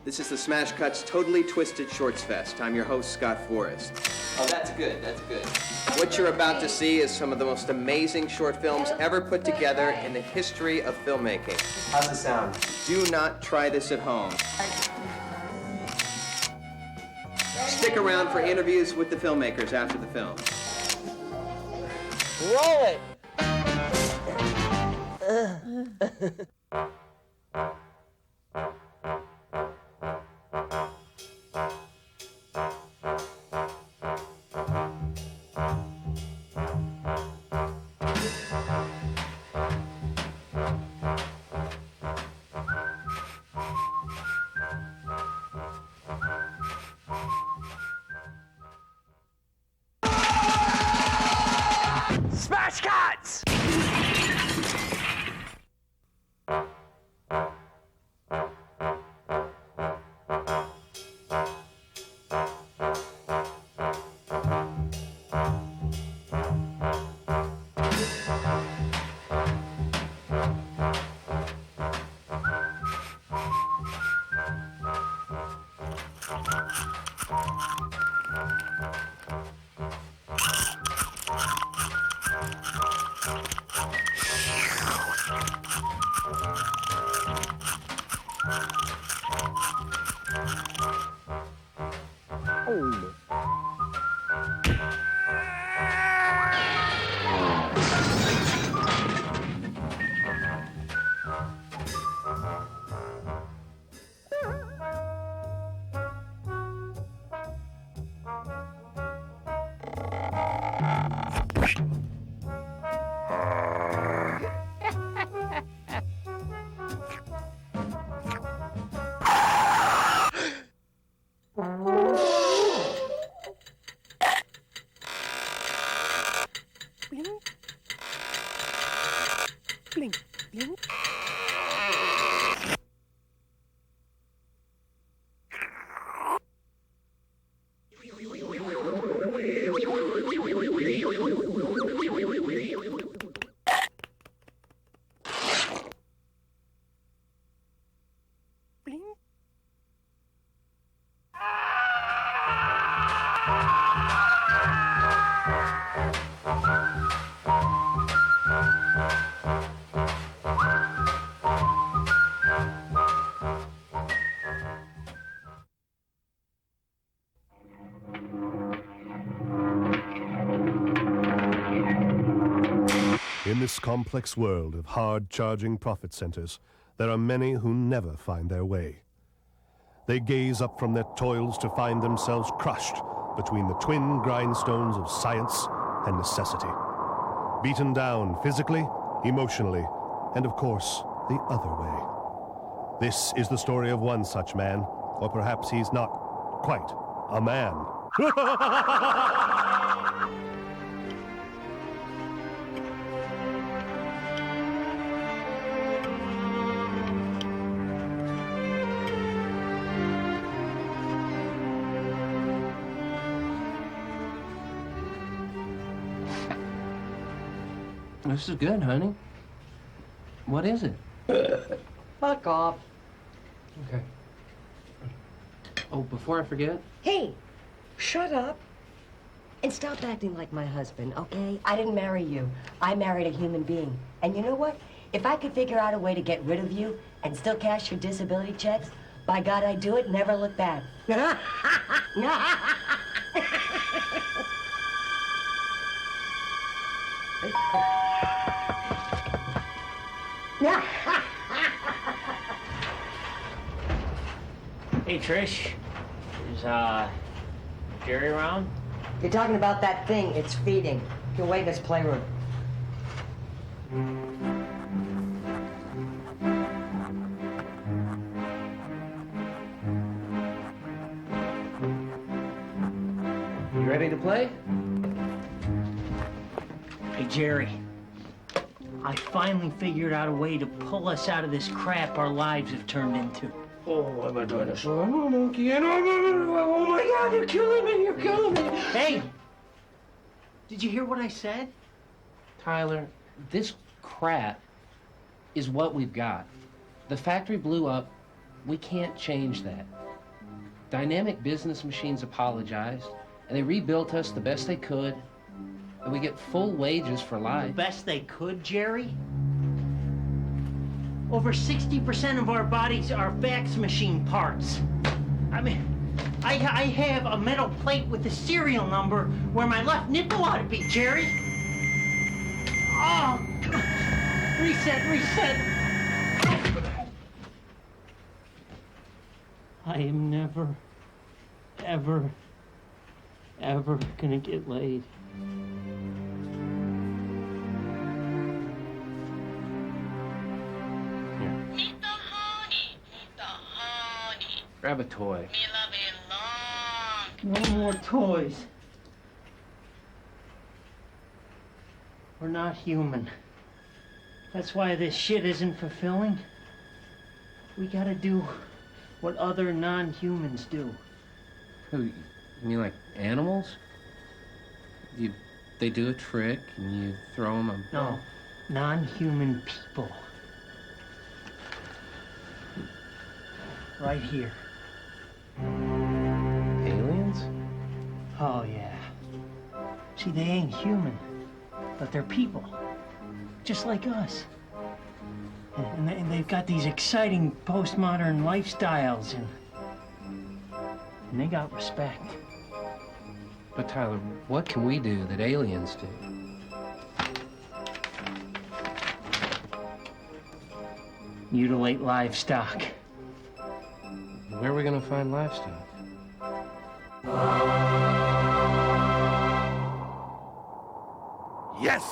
This is the Smash Cuts Totally Twisted Shorts Fest. I'm your host, Scott Forrest. Oh, that's good, that's good. What you're about to see is some of the most amazing short films ever put together in the history of filmmaking. How's it sound? Do not try this at home. Stick around for interviews with the filmmakers after the film. Roll it! Smash Cuts! Blink, blink. In this complex world of hard-charging profit centers, there are many who never find their way. They gaze up from their toils to find themselves crushed between the twin grindstones of science and necessity. Beaten down physically, emotionally, and of course, the other way. This is the story of one such man, or perhaps he's not quite a man. This is good, honey. What is it? Fuck off. Okay. Oh, before I forget. Hey, shut up and stop acting like my husband, okay? I didn't marry you. I married a human being. And you know what? If I could figure out a way to get rid of you and still cash your disability checks, by God, I'd do it, never look back. Hey, Trish. Is, Jerry around? You're talking about that thing. It's feeding. You can wait in his playroom. You ready to play? Hey, Jerry. I finally figured out a way to pull us out of this crap our lives have turned into. Oh, am I doing this? Oh, my God, you're killing me, you're killing me. Hey! Did you hear what I said? Tyler, this crap is what we've got. The factory blew up, We can't change that. Dynamic business machines apologized, and they rebuilt us the best they could, and we get full wages for life. Best they could, Jerry? Over 60% of our bodies are fax machine parts. I mean, I have a metal plate with the serial number where my left nipple ought to be, Jerry. Oh, reset. I am never, ever gonna get laid. Grab a toy. No more toys. We're not human. That's why this shit isn't fulfilling. We gotta do what other non-humans do. Who, you mean like animals? They do a trick and you throw them a... No, non-human people. Right here. Aliens? Oh, yeah. See, they ain't human, but they're people. Just like us. And they've got these exciting postmodern lifestyles, and they got respect. But Tyler, what can we do that aliens do? Mutilate livestock. Where are we gonna find livestock? Yes!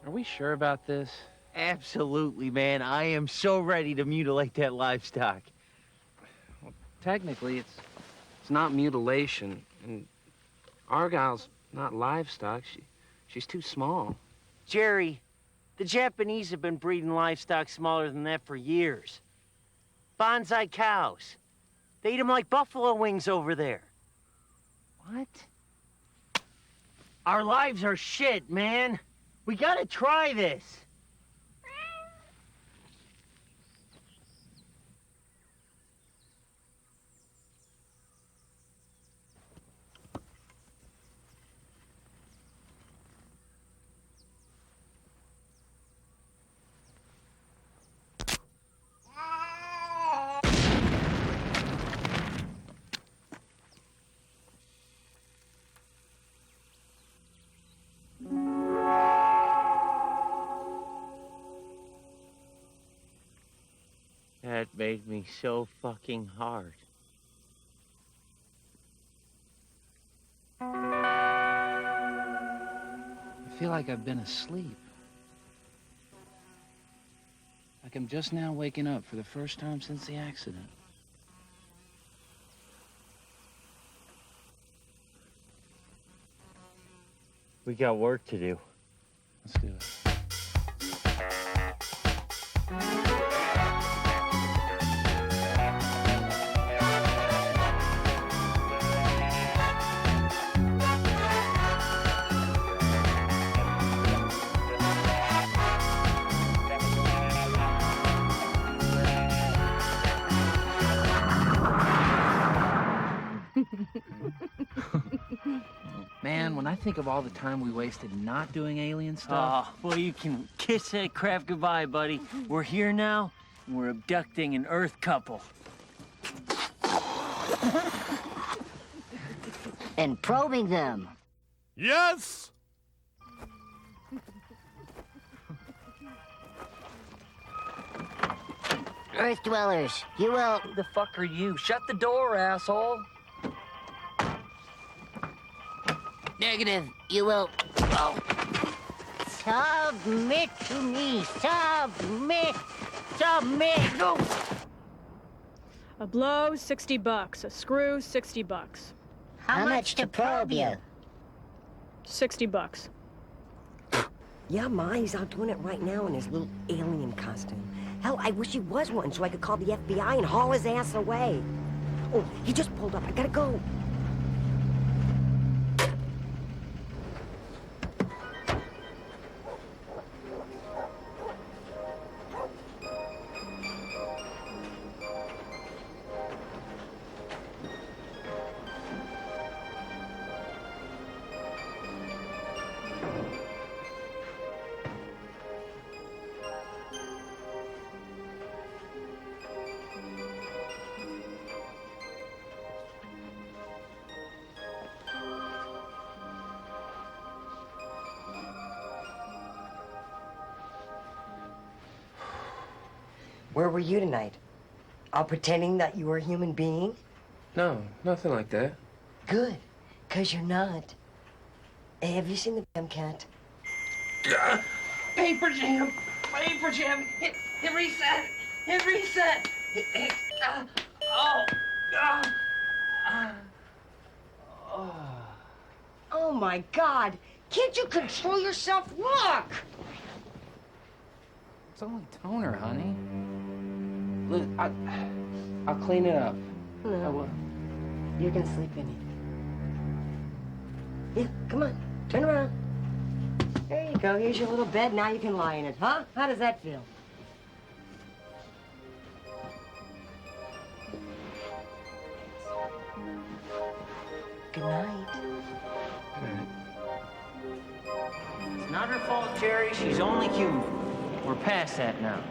Are we sure about this? Absolutely, man. I am so ready to mutilate that livestock. Well, technically, it's not mutilation, and Argyle's not livestock. She's too small. Jerry, the Japanese have been breeding livestock smaller than that for years. Bonsai cows. They eat them like buffalo wings over there. What? Our lives are shit, man. We gotta try this. That made me so fucking hard. I feel like I've been asleep. Like I'm just now waking up for the first time since the accident. We got work to do. Let's do it. Man, when I think of all the time we wasted not doing alien stuff... Oh, well, you can kiss that crap goodbye, buddy. We're here now, and we're abducting an Earth couple. And probing them. Yes! Earth dwellers, you will... Who the fuck are you? Shut the door, asshole. Negative. You will... Oh. Submit to me. Submit. Submit. No. A blow, $60. A screw, $60. How much to probe you? $60. Yeah, Ma, he's out doing it right now in his little alien costume. Hell, I wish he was one so I could call the FBI and haul his ass away. Oh, he just pulled up. I gotta go. Where were you tonight? All pretending that you were a human being? No, nothing like that. Good, because you're not. Hey, have you seen the damn cat? Paper jam! Paper jam! Hit reset! Hit reset! Oh my God! Can't you control yourself? Look! It's only toner, honey. Look, I'll clean it up. I No, will. you're gonna sleep in it. Yeah, come on, turn around. There you go, here's your little bed, now you can lie in it, huh? How does that feel? Good night. It's not her fault, Jerry. She's only human. We're past that now.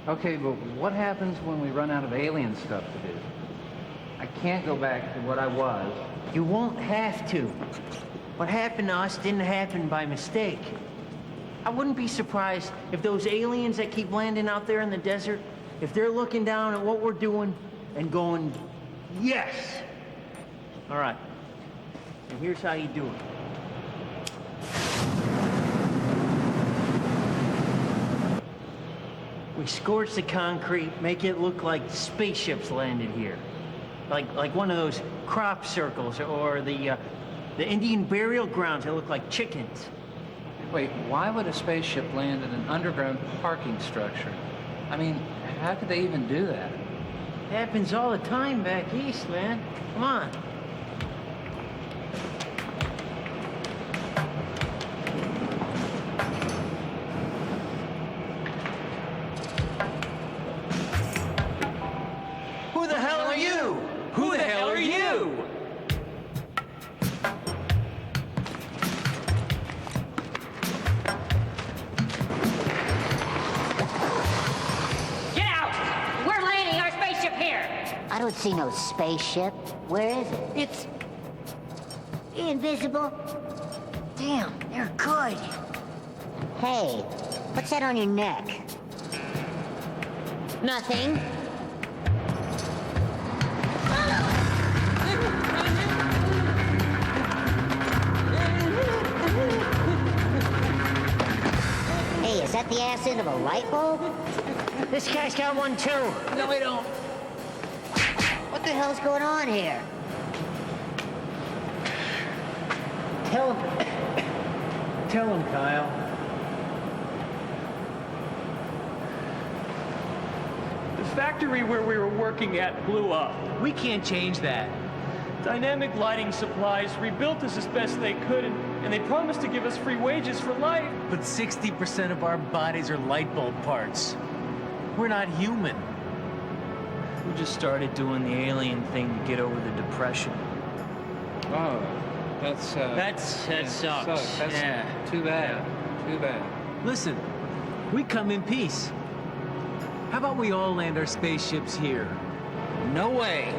Okay, but what happens when we run out of alien stuff to do? I can't go back to what I was. You won't have to. What happened to us didn't happen by mistake. I wouldn't be surprised if those aliens that keep landing out there in the desert, if they're looking down at what we're doing and going, yes! All right. And here's how you do it. We scorch the concrete, make it look like spaceships landed here. Like one of those crop circles or the Indian burial grounds that look like chickens. Wait, why would a spaceship land in an underground parking structure? I mean, how could they even do that? Happens all the time back east, man. Come on. Who the hell are you? Who the hell are you? Get out! We're landing our spaceship here! I don't see no spaceship. Where is it? It's invisible. Damn, they're good. Hey, what's that on your neck? Nothing. Hey, is that the ass end of a light bulb? This guy's got one too. No, we don't. What the hell's going on here? Tell him. Tell him, Kyle. The factory where we were working at blew up. We can't change that. Dynamic Lighting Supplies rebuilt us as best they could, and they promised to give us free wages for life. But 60% of our bodies are light bulb parts. We're not human. We just started doing the alien thing to get over the depression. Oh, that sucks. That's Yeah. too bad. Too bad. Listen, we come in peace. How about we all land our spaceships here? No way.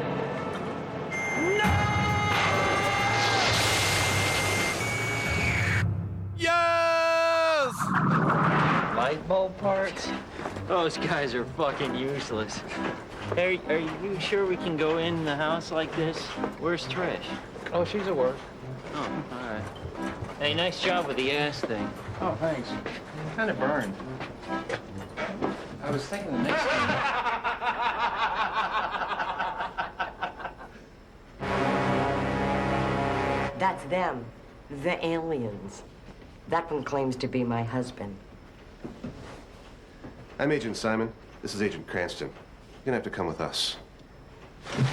Yes! Light bulb parts? Those guys are fucking useless. Hey, are you sure we can go in the house like this? Where's Trish? Oh, she's at work. Oh, all right. Hey, nice job with the ass thing. Oh, thanks. Kind of burned. I was thinking the next time. That's them, the aliens. That one claims to be my husband. I'm Agent Simon. This is Agent Cranston. You're gonna have to come with us. Oh,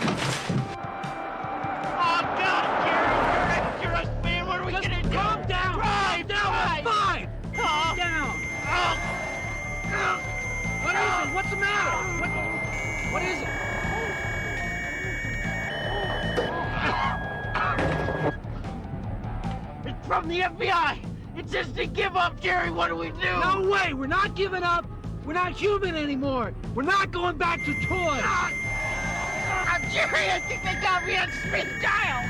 God, Jerry, you're us, man. What are we gonna do? Calm down. Right, down. Fine. Calm down. What is it? What's the matter? What is it? It's from the FBI. It says to give up, Jerry. What do we do? No way! We're not giving up! We're not human anymore! We're not going back to toys! Jerry, I think they got me on speed dial.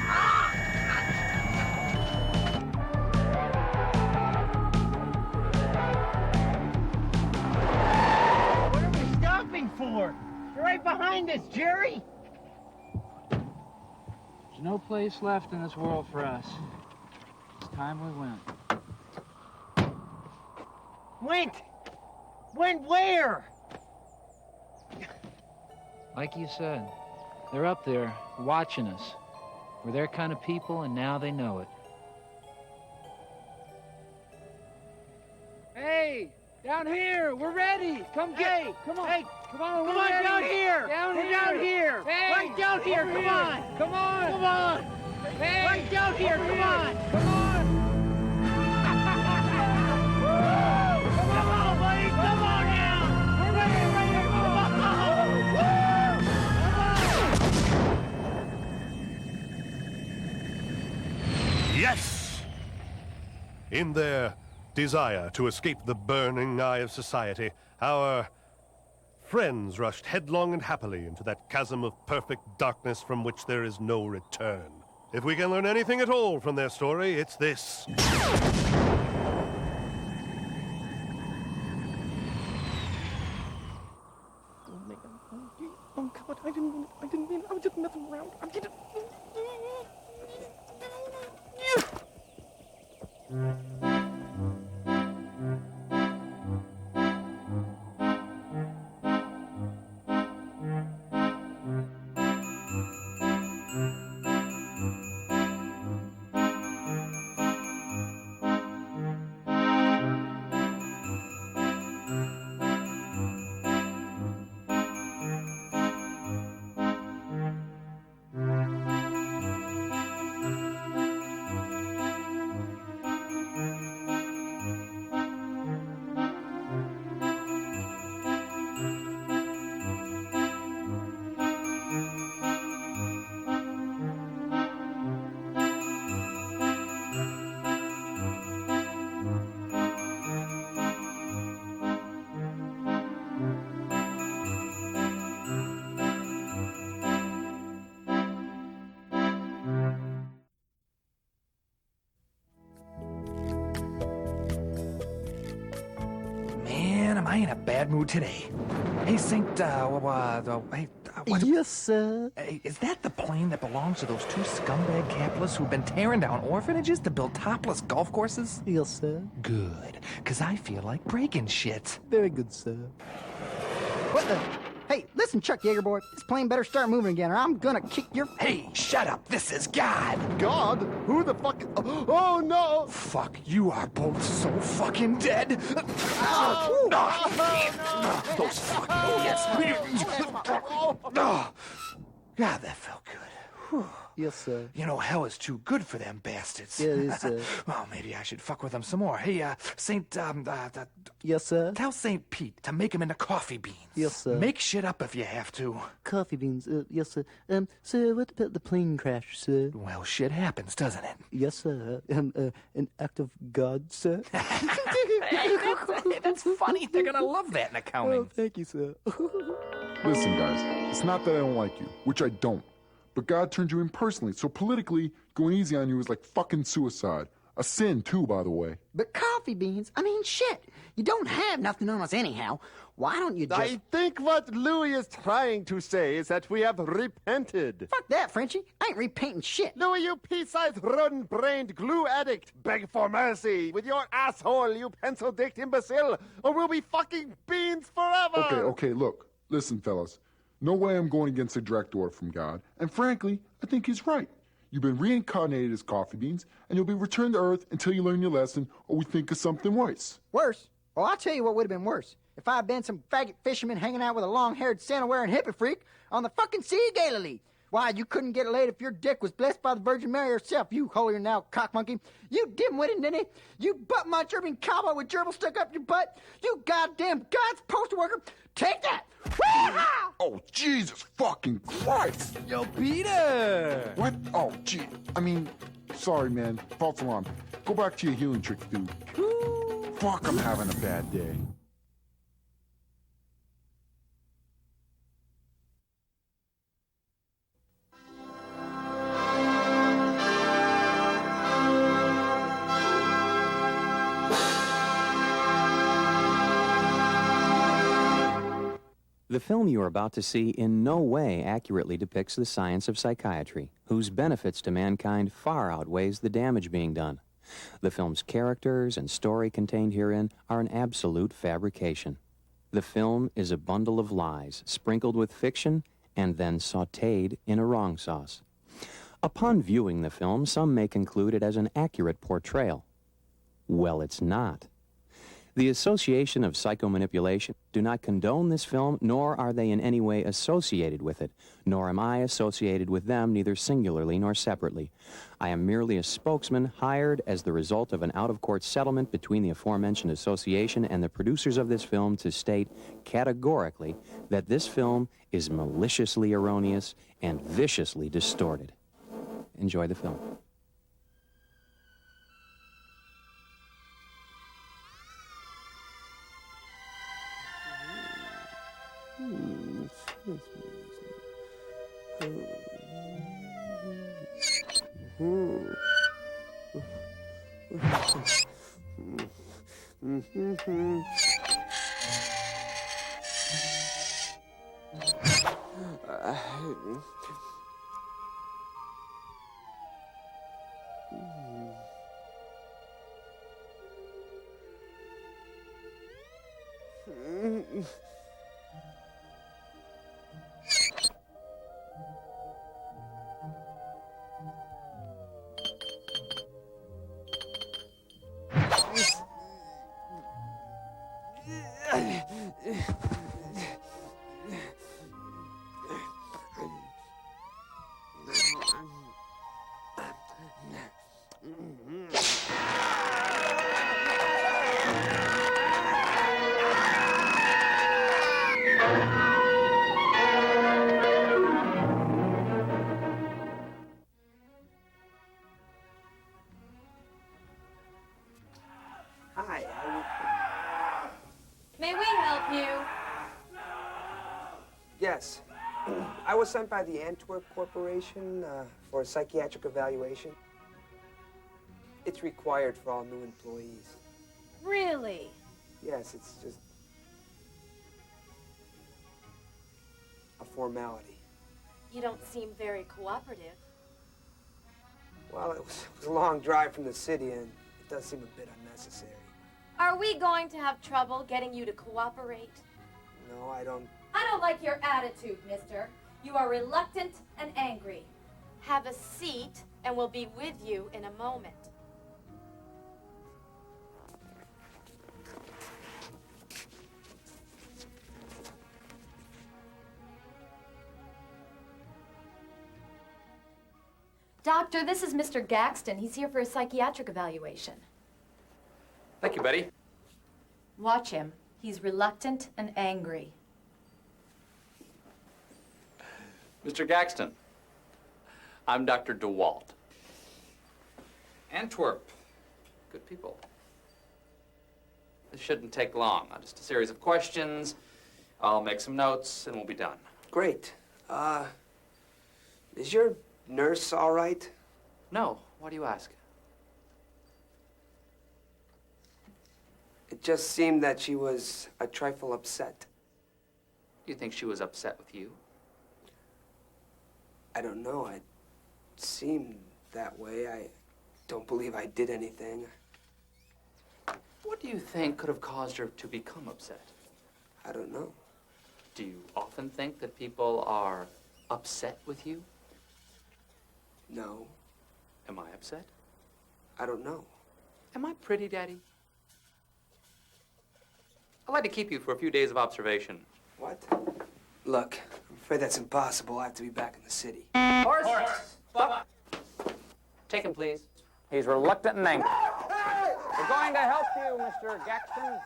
What are we stopping for? for? You're right behind us, Jerry! There's no place left in this world for us. It's time we went. Went? Went where? Like you said, they're up there watching us. We're their kind of people, and now they know it. Hey, down here, we're ready. Come get. Come on. Hey, come on. Come on ready. down here. Down we're here. down here. Hey, right down here. over Come here. on. Come on. Come on. Hey, right down here. over Come here. on. Come on. Come on, buddy. Come on now. We're ready. Come on. Yes! In their desire to escape the burning eye of society, our friends rushed headlong and happily into that chasm of perfect darkness from which there is no return. If we can learn anything at all from their story, it's this. Oh, God, I didn't mean it. I was just messing around. I'm getting... Man, am I in a bad mood today. Hey, Yes, sir. Hey, is that the plane that belongs to those two scumbag capitalists who've been tearing down orphanages to build topless golf courses? Yes, sir. Good, because I feel like breaking shit. Very good, sir. What the? Hey, listen, Chuck Yeager boy. This plane better start moving again, or I'm gonna kick your... Hey, shut up. This is God. God? Who the fuck... Oh, no! Fuck, you are both so fucking dead. Oh, no. Those fucking idiots. God, that felt good. Whew. Yes, sir. You know, hell is too good for them bastards. Yeah, it is, sir. Well, maybe I should fuck with them some more. Hey, Saint, Yes, sir. Tell Saint Pete to make him into coffee beans. Yes, sir. Make shit up if you have to. Coffee beans, yes, sir. Sir, what about the plane crash, sir? Well, shit happens, doesn't it? Yes, sir. An act of God, sir. Hey, that's funny. They're gonna love that in accounting. Oh, thank you, sir. Listen, guys, it's not that I don't like you, which I don't. But God turned you in personally, so politically, going easy on you is like fucking suicide. A sin, too, by the way. But coffee beans? I mean, shit. You don't have nothing on us anyhow. Why don't you just... I think what Louis is trying to say is that we have repented. Fuck that, Frenchie. I ain't repainting shit. Louis, you pea-sized, rodent-brained glue addict. Beg for mercy with your asshole, you pencil-dicked imbecile, or we'll be fucking beans forever. Okay, look. Listen, fellas. No way I'm going against a direct order from God. And frankly, I think he's right. You've been reincarnated as coffee beans, and you'll be returned to Earth until you learn your lesson, or we think of something worse. Worse? Well, I'll tell you what would have been worse. If I had been some faggot fisherman hanging out with a long-haired Santa-wearing hippie freak on the fucking Sea of Galilee. Why, you couldn't get laid if your dick was blessed by the Virgin Mary herself, you holier-than-thou cock-monkey. You dim-witted ninny. You butt-munch-urban cowboy with gerbil stuck up your butt. You goddamn God's postal worker. Take that! Woo-ha! Oh, Jesus fucking Christ! Yo, Peter! What? Oh, gee. I mean, sorry, man. False alarm. Go back to your healing tricks, dude. Fuck, I'm having a bad day. The film you are about to see in no way accurately depicts the science of psychiatry, whose benefits to mankind far outweighs the damage being done. The film's characters and story contained herein are an absolute fabrication. The film is a bundle of lies, sprinkled with fiction, and then sautéed in a wrong sauce. Upon viewing the film, some may conclude it as an accurate portrayal. Well, it's not. The Association of Psychomanipulation do not condone this film, nor are they in any way associated with it, nor am I associated with them, neither singularly nor separately. I am merely a spokesman hired as the result of an out-of-court settlement between the aforementioned association and the producers of this film to state categorically that this film is maliciously erroneous and viciously distorted. Enjoy the film. May we help you? Yes. I was sent by the Antwerp Corporation for a psychiatric evaluation. It's required for all new employees. Really? Yes, it's just a formality. You don't seem very cooperative. Well, it was a long drive from the city, and it does seem a bit unnecessary. Are we going to have trouble getting you to cooperate? No, I don't. I don't like your attitude, mister. You are reluctant and angry. Have a seat, and we'll be with you in a moment. Doctor, this is Mr. Gaxton. He's here for a psychiatric evaluation. Thank you, Betty. Watch him. He's reluctant and angry. Mr. Gaxton, I'm Dr. DeWalt. Antwerp, good people. This shouldn't take long. Just a series of questions. I'll make some notes, and we'll be done. Great. Is your nurse all right? No. Why do you ask? It just seemed that she was a trifle upset. Do you think she was upset with you? I don't know. It seemed that way. I don't believe I did anything. What do you think could have caused her to become upset? I don't know. Do you often think that people are upset with you? No. Am I upset? I don't know. Am I pretty, Daddy? I'd like to keep you for a few days of observation. What? Look, I'm afraid that's impossible. I have to be back in the city. Horse! Stop! Take him, please. He's reluctant and angry. We're going to help you, Mr. Gaxton.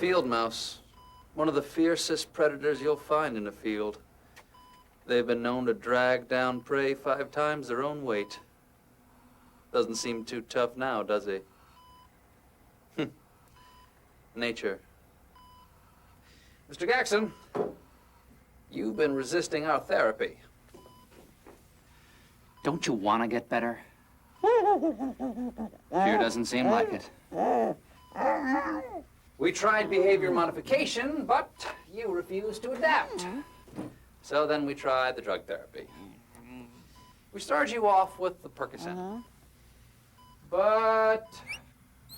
field mouse. One of the fiercest predators you'll find in a field. They've been known to drag down prey 5 times their own weight. Doesn't seem too tough now, does he? Nature. Mr. Gaxton, you've been resisting our therapy. Don't you want to get better? Sure doesn't seem like it. We tried behavior modification, but you refused to adapt. So then we tried the drug therapy. We started you off with the Percocet. But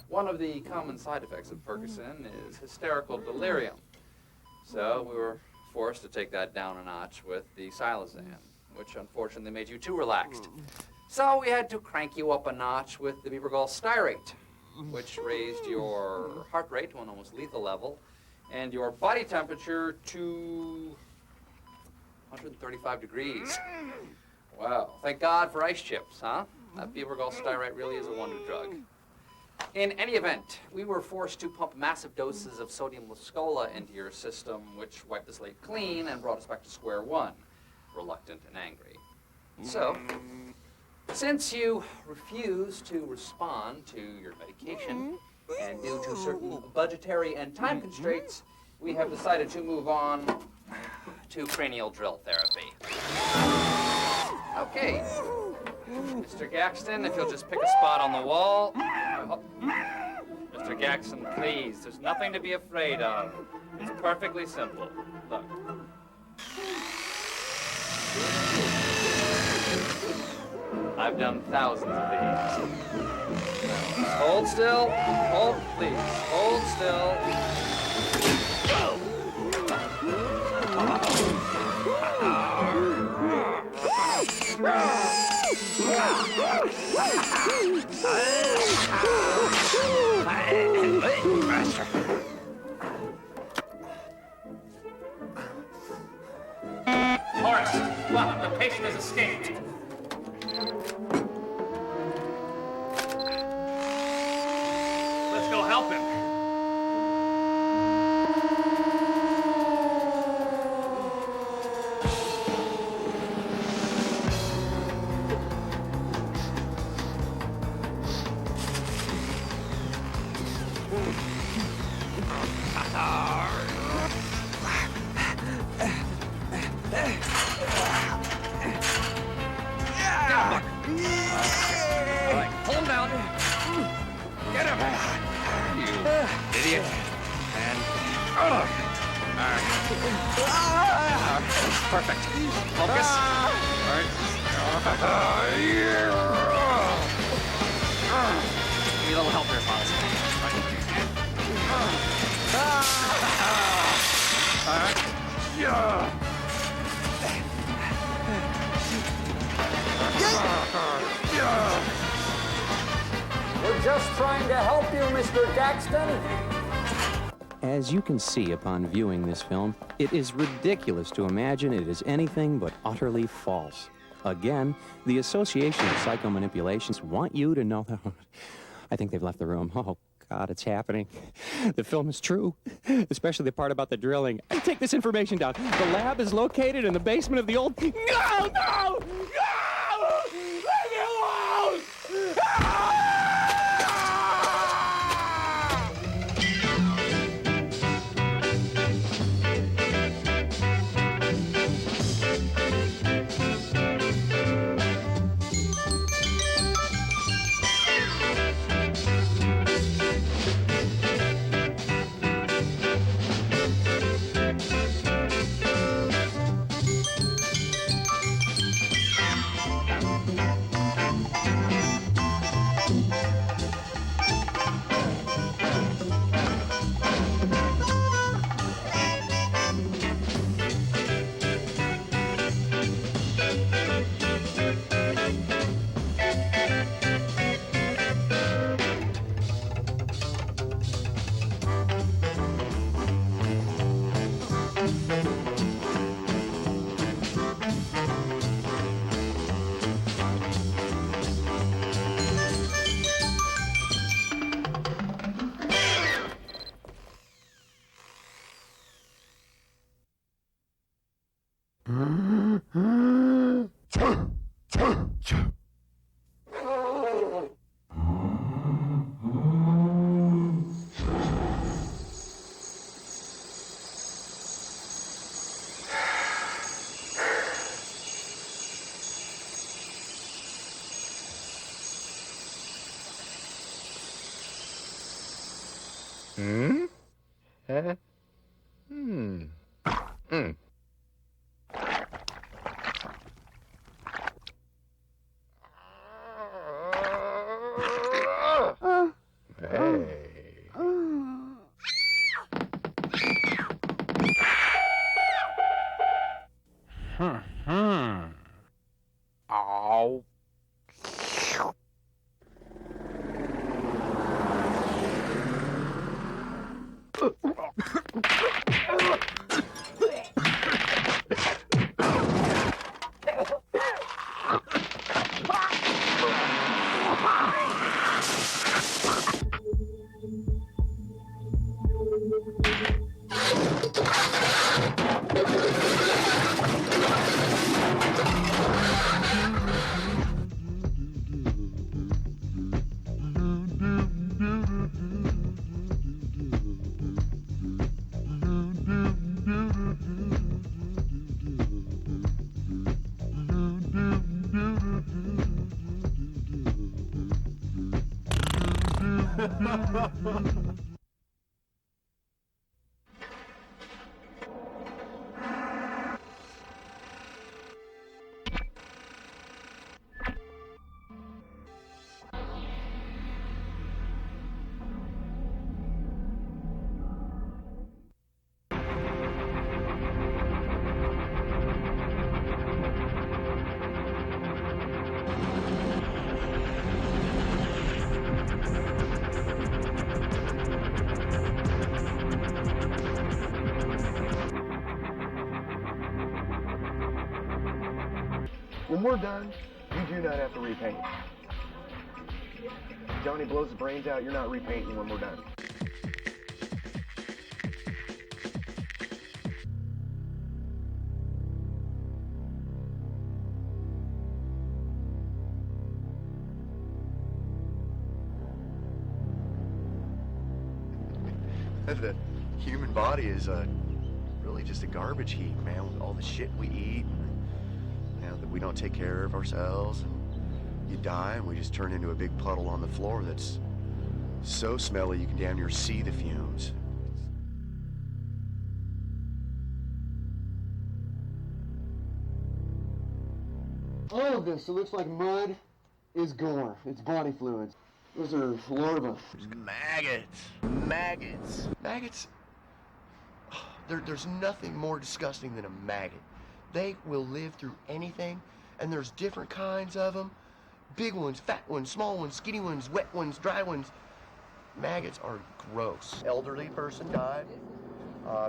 one of the common side effects of Percocet is hysterical delirium. So we were forced to take that down a notch with the Silazan, which unfortunately made you too relaxed. So we had to crank you up a notch with the Vibragol Styrate, which raised your heart rate to an almost lethal level and your body temperature to 135 degrees. Wow. Thank God for ice chips, huh? That Vibragol Styrate really is a wonder drug. In any event, we were forced to pump massive doses of sodium lascola into your system, which wiped the slate clean and brought us back to square one, reluctant and angry. So, since you refuse to respond to your medication, and due to certain budgetary and time constraints, we have decided to move on to cranial drill therapy. Okay. Mr. Gaxton, if you'll just pick a spot on the wall. Mr. Gaxton, please. There's nothing to be afraid of. It's perfectly simple. Look. I've done thousands of these. Hold still. Hold, please. Hold still. Horace, well, the patient has escaped. Let's go help him. Perfect. Focus. All right. Give me a little help here, Foz. All right. We're just trying to help you, Mr. Gaxton. As you can see upon viewing this film, it is ridiculous to imagine it is anything but utterly false. Again, the Association of Psychomanipulations want you to know that... I think they've left the room. Oh, God, it's happening. The film is true, especially the part about the drilling. I take this information down. The lab is located in the basement of the old... No! No! No! Leave me alone! Hmm? Huh? Hey. Ow. When we're done, you do not have to repaint. Johnny blows the brains out, you're not repainting when we're done. The human body is really just a garbage heap, man, with all the shit we eat, and that we don't take care of ourselves, and you die and we just turn into a big puddle on the floor that's so smelly you can damn near see the fumes. All of this, it looks like mud, is gore. It's body fluids. Those are larvae. Maggots. Maggots. There's nothing more disgusting than a maggot. They will live through anything, and there's different kinds of them. Big ones, fat ones, small ones, skinny ones, wet ones, dry ones. Maggots are gross. Elderly person died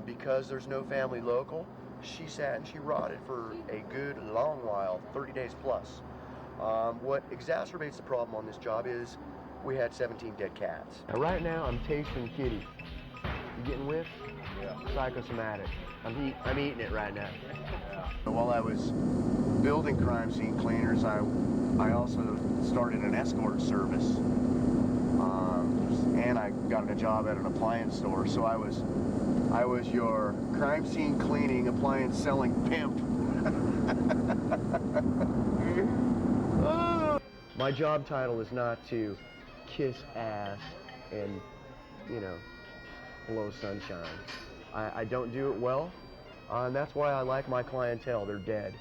because there's no family local. She sat and she rotted for a good long while, 30 days plus. What exacerbates the problem on this job is we had 17 dead cats. Now, right now, I'm tasting kitty. You getting whiff? Yeah. Psychosomatic. I'm eating it right now. While I was building crime scene cleaners, I also started an escort service. And I got a job at an appliance store, so I was your crime scene cleaning, appliance selling pimp. My job title is not to kiss ass and, you know, blow sunshine. I don't do it well, and that's why I like my clientele. They're dead.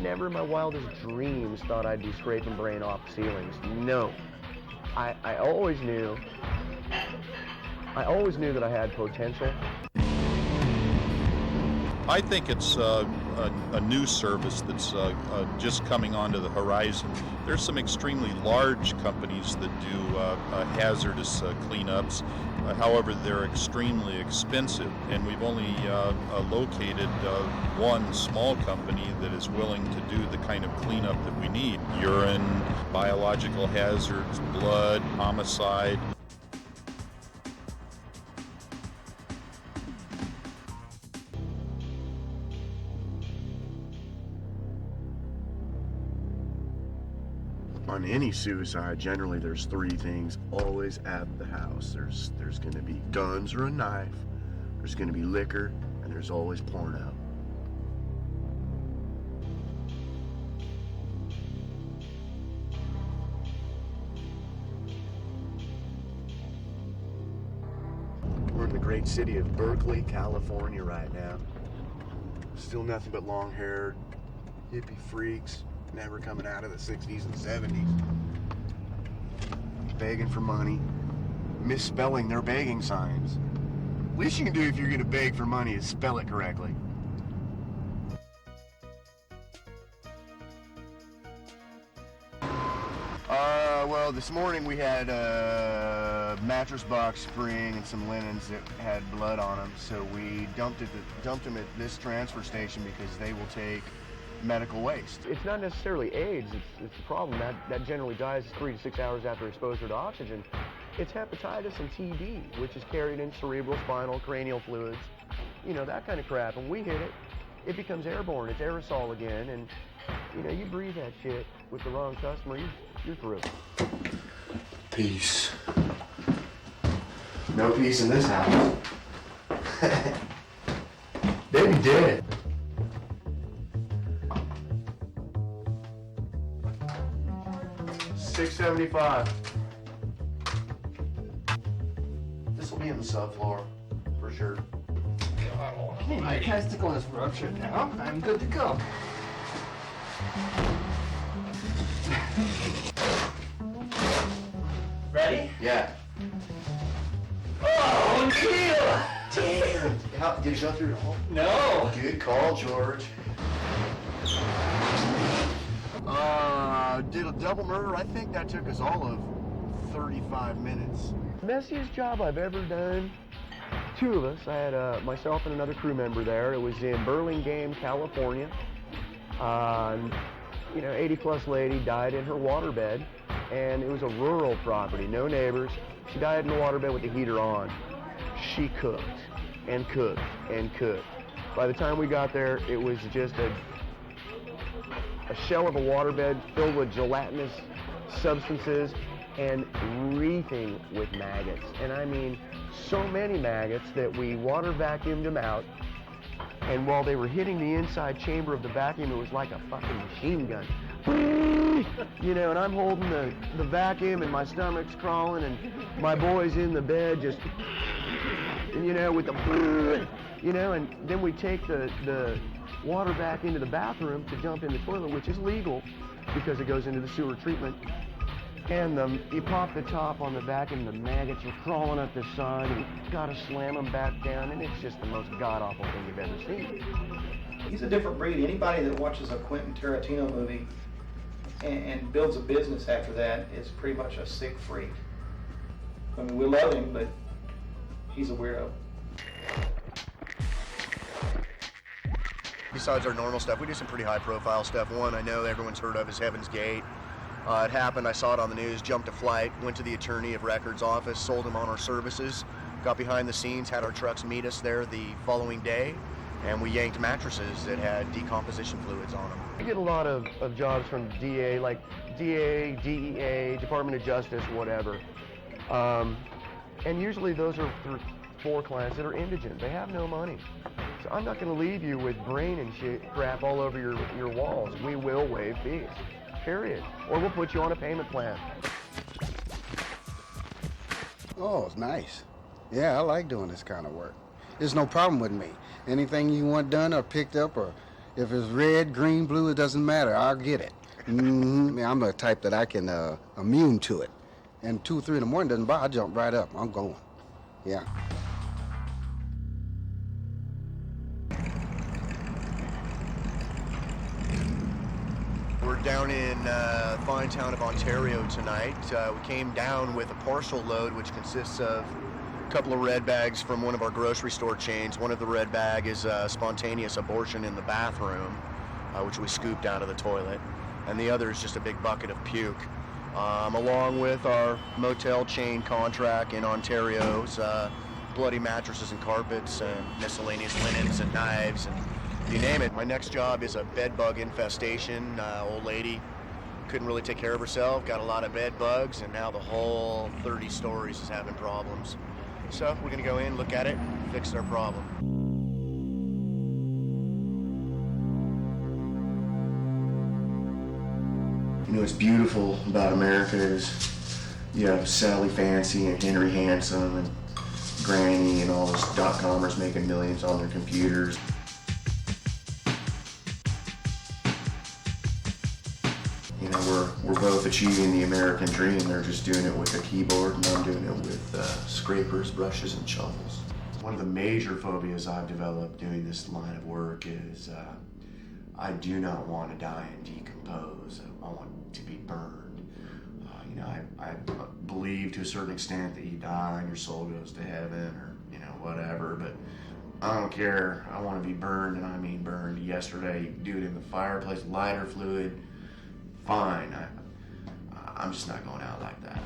Never in my wildest dreams thought I'd be scraping brain off ceilings. No. I always knew that I had potential. I think it's a new service that's just coming onto the horizon. There's some extremely large companies that do hazardous cleanups. However, they're extremely expensive, and we've only located one small company that is willing to do the kind of cleanup that we need. Urine, biological hazards, blood, homicide. on any suicide, generally there's three things always at the house. There's gonna be guns or a knife, there's gonna be liquor, and there's always porno. We're in the great city of Berkeley, California right now. Still nothing but long-haired hippie freaks, never coming out of the 60s and 70s. Begging for money, misspelling their begging signs. Least you can do if you're gonna beg for money is spell it correctly. Well, this morning we had a mattress box spring and some linens that had blood on them, so we dumped them at this transfer station because they will take medical waste. It's not necessarily AIDS, it's the problem. That generally dies 3 to 6 hours after exposure to oxygen. It's hepatitis and TB, which is carried in cerebral, spinal, cranial fluids, you know, that kind of crap. And we hit it, it becomes airborne, it's aerosol again, and you know, you breathe that shit with the wrong customer, you're through. Peace. No peace in this house. They'd be dead. $6.75. This will be in the subfloor, for sure. Okay, my testicle is ruptured now. I'm good to go. Ready? Yeah. Oh, Neil! Damn. Did you go through the hole? No. Good call, George. Did a double murder. I think that took us all of 35 minutes. Messiest job I've ever done. Two of us. I had myself and another crew member there. It was in Burlingame, California. You know, 80-plus lady died in her waterbed, and it was a rural property, no neighbors. She died in the waterbed with the heater on. She cooked and cooked and cooked. By the time we got there, it was just a shell of a waterbed filled with gelatinous substances and reeking with maggots. And I mean, so many maggots that we water vacuumed them out. And while they were hitting the inside chamber of the vacuum, it was like a fucking machine gun. You know, and I'm holding the vacuum and my stomach's crawling and my boy's in the bed just, you know, with the, you know, and then we take the water back into the bathroom to dump in the toilet, which is legal because it goes into the sewer treatment. And you pop the top on the vacuum, the maggots are crawling up the side, and you gotta slam them back down, and it's just the most god-awful thing you've ever seen. He's a different breed. Anybody that watches a Quentin Tarantino movie and builds a business after that is pretty much a sick freak. I mean, we love him, but he's a weirdo. Besides our normal stuff, we do some pretty high-profile stuff. One I know everyone's heard of is Heaven's Gate. It happened, I saw it on the news, jumped a flight, went to the attorney of record's office, sold him on our services, got behind the scenes, had our trucks meet us there the following day, and we yanked mattresses that had decomposition fluids on them. We get a lot of jobs from DA, like DA, DEA, Department of Justice, whatever. And usually those are for clients that are indigent. They have no money. So I'm not going to leave you with brain and shit crap all over your walls. We will waive fees. Period. Or we'll put you on a payment plan. Oh, it's nice. Yeah, I like doing this kind of work. There's no problem with me. Anything you want done or picked up, or if it's red, green, blue, it doesn't matter. I'll get it. I mean, I'm the type that I can immune to it. And 2 or 3 in the morning doesn't bother. I jump right up. I'm going. Yeah. We're down in fine town of Ontario tonight. We came down with a partial load, which consists of a couple of red bags from one of our grocery store chains. One of the red bag is spontaneous abortion in the bathroom, which we scooped out of the toilet. And the other is just a big bucket of puke. Along with our motel chain contract in Ontario's bloody mattresses and carpets and miscellaneous linens and knives and you name it. My next job is a bed bug infestation. Old lady couldn't really take care of herself, got a lot of bed bugs, and now the whole 30 stories is having problems. So we're gonna go in, look at it, fix their problem. You know, what's beautiful about America is you have Sally Fancy and Henry Handsome and Granny and all those dot-commers making millions on their computers. You know, we're both achieving the American dream. They're just doing it with a keyboard, and I'm doing it with scrapers, brushes, and shovels. One of the major phobias I've developed doing this line of work is I do not want to die and decompose. I want to be burned. You know, I believe to a certain extent that you die and your soul goes to heaven or, you know, whatever, but I don't care. I want to be burned, and I mean burned. Yesterday, do it in the fireplace, lighter fluid, fine. I'm just not going out like that.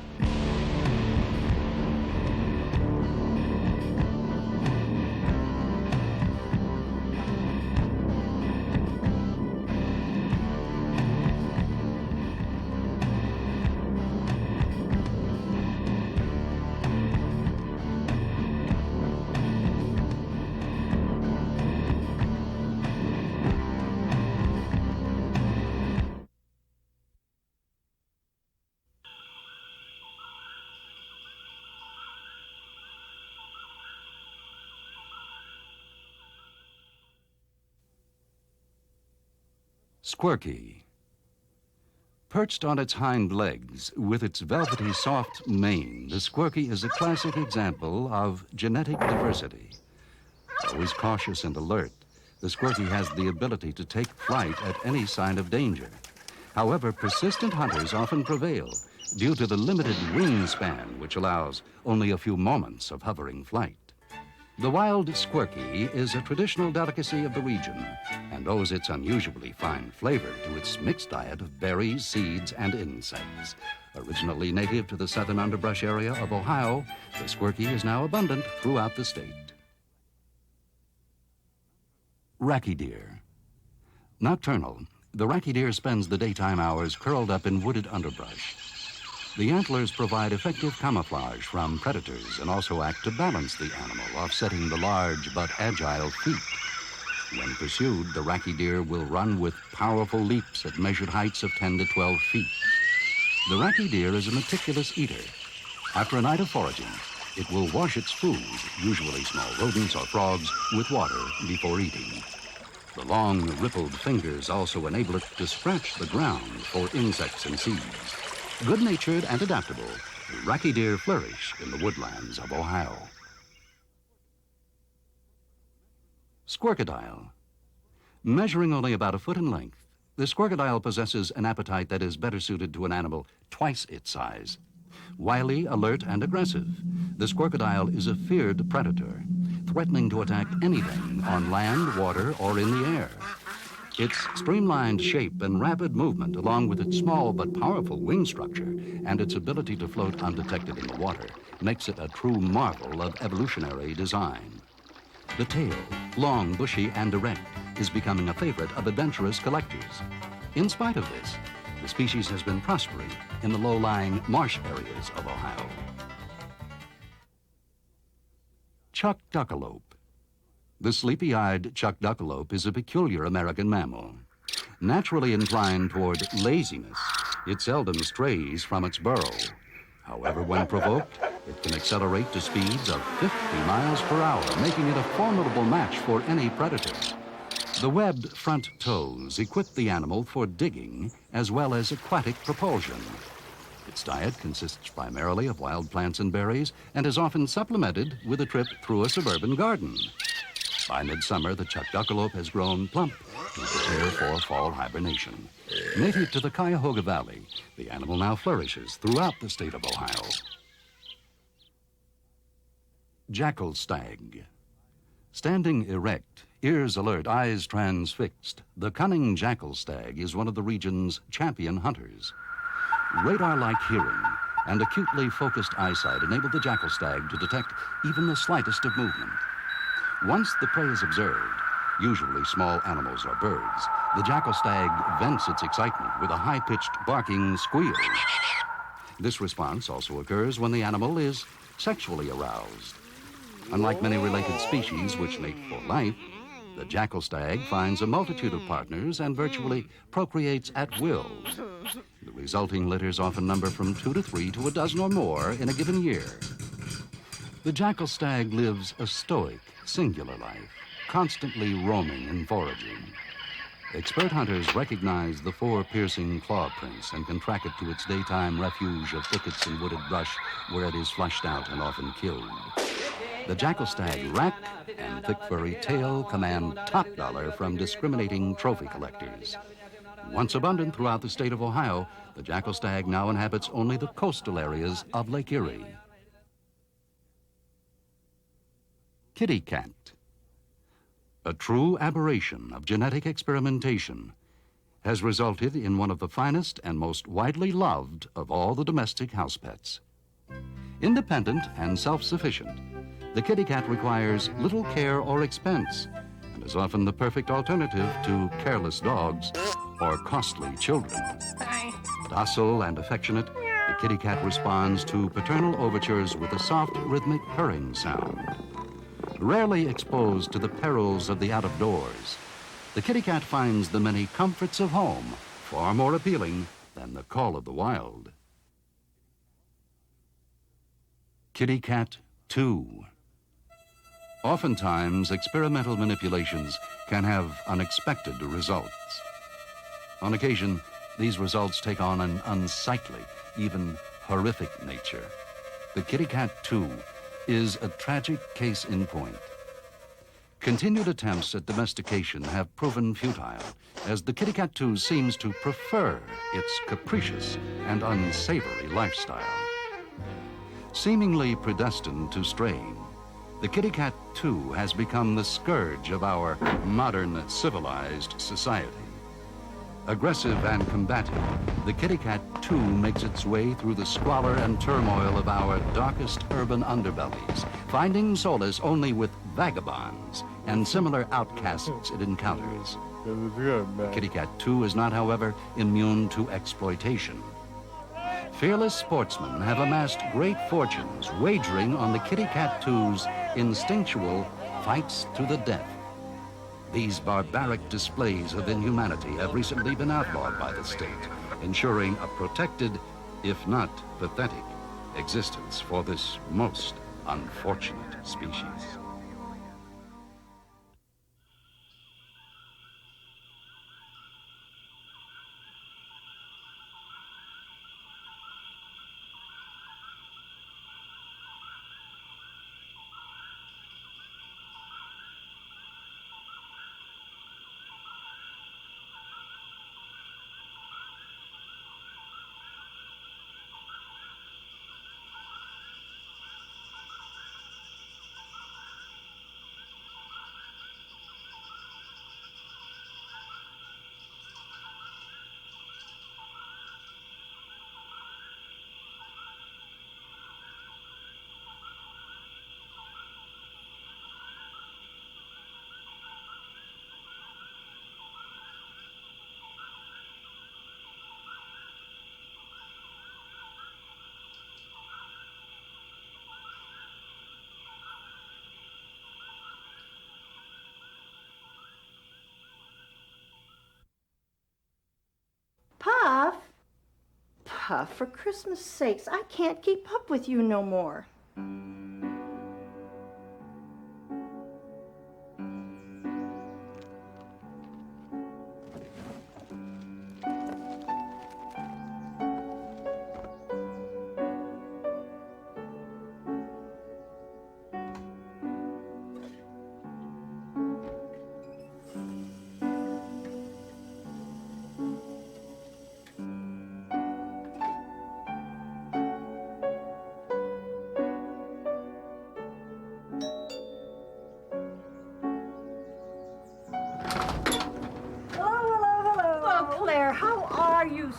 Squirky. Perched on its hind legs, with its velvety soft mane, the squirky is a classic example of genetic diversity. Always cautious and alert, the squirky has the ability to take flight at any sign of danger. However, persistent hunters often prevail due to the limited wingspan, which allows only a few moments of hovering flight. The wild squirky is a traditional delicacy of the region and owes its unusually fine flavor to its mixed diet of berries, seeds, and insects. Originally native to the southern underbrush area of Ohio, the squirky is now abundant throughout the state. Rackie deer. Nocturnal, the rackie deer spends the daytime hours curled up in wooded underbrush. The antlers provide effective camouflage from predators and also act to balance the animal, offsetting the large but agile feet. When pursued, the rackie deer will run with powerful leaps at measured heights of 10 to 12 feet. The rackie deer is a meticulous eater. After a night of foraging, it will wash its food, usually small rodents or frogs, with water before eating. The long, rippled fingers also enable it to scratch the ground for insects and seeds. Good-natured and adaptable, the rackie deer flourish in the woodlands of Ohio. Squirkadile. Measuring only about a foot in length, the squirkadile possesses an appetite that is better suited to an animal twice its size. Wily, alert, and aggressive, the squirkadile is a feared predator, threatening to attack anything on land, water, or in the air. Its streamlined shape and rapid movement, along with its small but powerful wing structure and its ability to float undetected in the water, makes it a true marvel of evolutionary design. The tail, long, bushy, and erect, is becoming a favorite of adventurous collectors. In spite of this, the species has been prospering in the low-lying marsh areas of Ohio. Chuck duckalope. The sleepy-eyed chuck duckalope is a peculiar American mammal. Naturally inclined toward laziness, it seldom strays from its burrow. However, when provoked, it can accelerate to speeds of 50 miles per hour, making it a formidable match for any predator. The webbed front toes equip the animal for digging as well as aquatic propulsion. Its diet consists primarily of wild plants and berries and is often supplemented with a trip through a suburban garden. By midsummer, the chuck duckalope has grown plump to prepare for fall hibernation. Native to the Cuyahoga Valley, the animal now flourishes throughout the state of Ohio. Jackal stag. Standing erect, ears alert, eyes transfixed, the cunning jackal stag is one of the region's champion hunters. Radar-like hearing and acutely focused eyesight enable the jackal stag to detect even the slightest of movement. Once the prey is observed, usually small animals or birds, The jackal stag vents its excitement with a high-pitched barking squeal. This response also occurs when the animal is sexually aroused. Unlike many related species which mate for life, the jackal stag finds a multitude of partners and virtually procreates at will. The resulting litters often number from 2 to 3 to a dozen or more in a given year. The jackal stag lives a stoic, singular life, constantly roaming and foraging. Expert hunters recognize the 4 piercing claw prints and can track it to its daytime refuge of thickets and wooded brush where it is flushed out and often killed. The jackal stag rack and thick furry tail command top dollar from discriminating trophy collectors. Once abundant throughout the state of Ohio, the jackal stag now inhabits only the coastal areas of Lake Erie. Kitty cat. A true aberration of genetic experimentation has resulted in one of the finest and most widely loved of all the domestic house pets. Independent and self-sufficient, the kitty cat requires little care or expense and is often the perfect alternative to careless dogs or costly children. Docile and affectionate, the kitty cat responds to paternal overtures with a soft, rhythmic purring sound. Rarely exposed to the perils of the out-of-doors, the kitty cat finds the many comforts of home far more appealing than the call of the wild. Kitty cat 2. Oftentimes, experimental manipulations can have unexpected results. On occasion, these results take on an unsightly, even horrific nature. The kitty cat 2 is a tragic case in point. Continued attempts at domestication have proven futile, as the kitty cat 2 seems to prefer its capricious and unsavory lifestyle. Seemingly predestined to strain, the kitty cat 2 has become the scourge of our modern, civilized society. Aggressive and combative, the kitty cat 2 makes its way through the squalor and turmoil of our darkest urban underbellies, finding solace only with vagabonds and similar outcasts it encounters. Kitty cat 2 is not, however, immune to exploitation. Fearless sportsmen have amassed great fortunes wagering on the kitty cat 2's instinctual fights to the death. These barbaric displays of inhumanity have recently been outlawed by the state, ensuring a protected, if not pathetic, existence for this most unfortunate species. Puff? Puff, for Christmas sakes, I can't keep up with you no more.